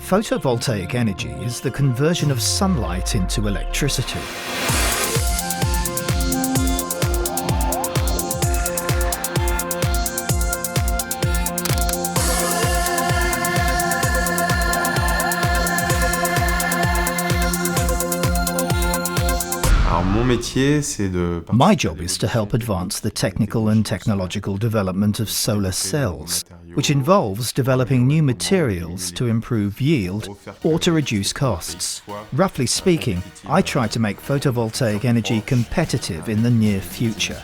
Photovoltaic energy is the conversion of sunlight into electricity. My job is to help advance the technical and technological development of solar cells, which involves developing new materials to improve yield or to reduce costs. Roughly speaking, I try to make photovoltaic energy competitive in the near future.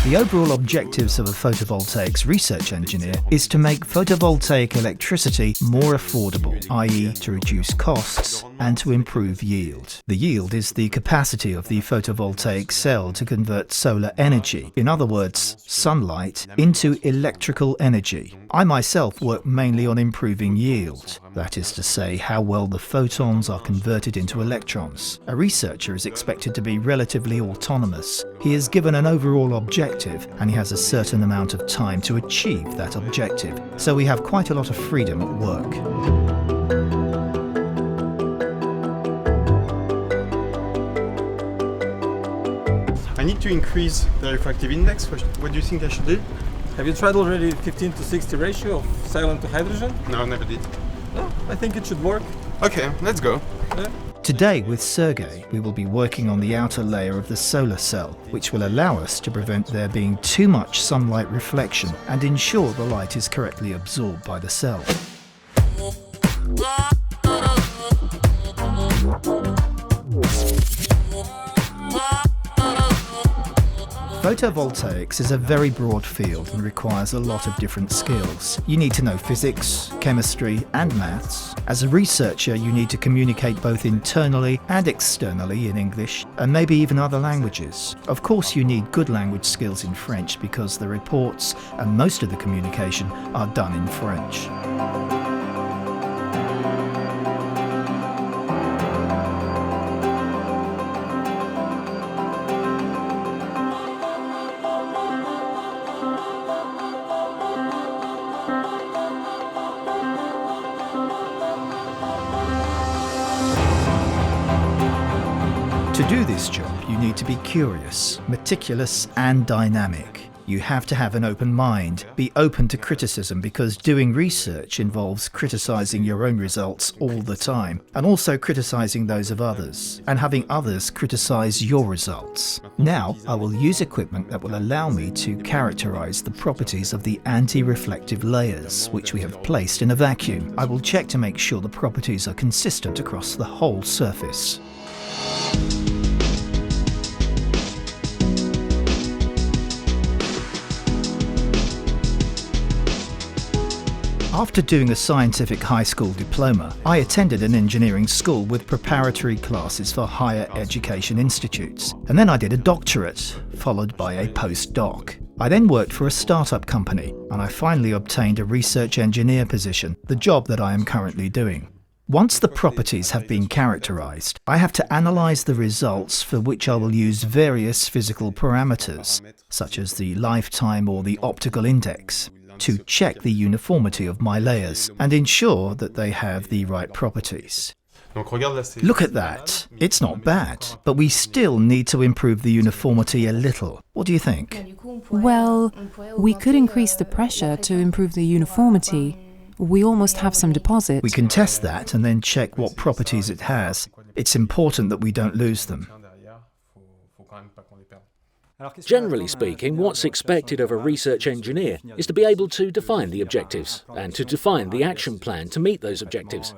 The overall objectives of a photovoltaics research engineer is to make photovoltaic electricity more affordable, i.e. to reduce costs and to improve yield. The yield is the capacity of the photovoltaic cell to convert solar energy, in other words, sunlight, into electrical energy. I myself work mainly on improving yield, that is to say, how well the photons are converted into electrons. A researcher is expected to be relatively autonomous. He is given an overall objective and he has a certain amount of time to achieve that objective, so we have quite a lot of freedom at work. I need to increase the refractive index. What do you think I should do? Have you tried already 15 to 60 ratio of silent to hydrogen? No, never did. No, I think it should work. Okay, let's go. Yeah. Today, with Sergey, we will be working on the outer layer of the solar cell, which will allow us to prevent there being too much sunlight reflection and ensure the light is correctly absorbed by the cell. Photovoltaics is a very broad field and requires a lot of different skills. You need to know physics, chemistry and maths. As a researcher, you need to communicate both internally and externally in English and maybe even other languages. Of course, you need good language skills in French because the reports and most of the communication are done in French. To do this job, you need to be curious, meticulous and dynamic. You have to have an open mind, be open to criticism because doing research involves criticizing your own results all the time and also criticizing those of others and having others criticize your results. Now, I will use equipment that will allow me to characterize the properties of the anti-reflective layers, which we have placed in a vacuum. I will check to make sure the properties are consistent across the whole surface. After doing a scientific high school diploma, I attended an engineering school with preparatory classes for higher education institutes. And then I did a doctorate, followed by a postdoc. I then worked for a startup company, and I finally obtained a research engineer position, the job that I am currently doing. Once the properties have been characterized, I have to analyze the results for which I will use various physical parameters, such as the lifetime or the optical index, to check the uniformity of my layers and ensure that they have the right properties. Look at that. It's not bad, but we still need to improve the uniformity a little. What do you think? Well, we could increase the pressure to improve the uniformity. We almost have some deposit. We can test that and then check what properties it has. It's important that we don't lose them. Generally speaking, what's expected of a research engineer is to be able to define the objectives and to define the action plan to meet those objectives.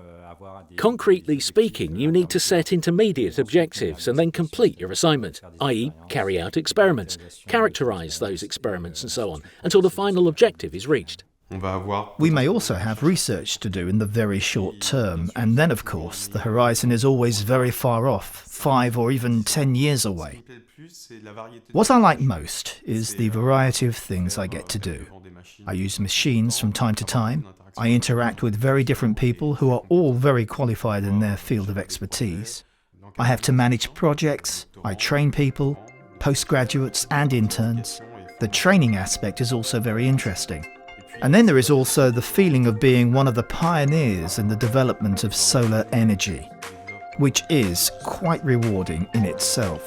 Concretely speaking, you need to set intermediate objectives and then complete your assignment, i.e. carry out experiments, characterize those experiments and so on, until the final objective is reached. We may also have research to do in the very short term, and then of course the horizon is always very far off, 5 or even 10 years away. What I like most is the variety of things I get to do. I use machines from time to time. I interact with very different people who are all very qualified in their field of expertise. I have to manage projects, I train people, postgraduates and interns. The training aspect is also very interesting. And then there is also the feeling of being one of the pioneers in the development of solar energy, which is quite rewarding in itself.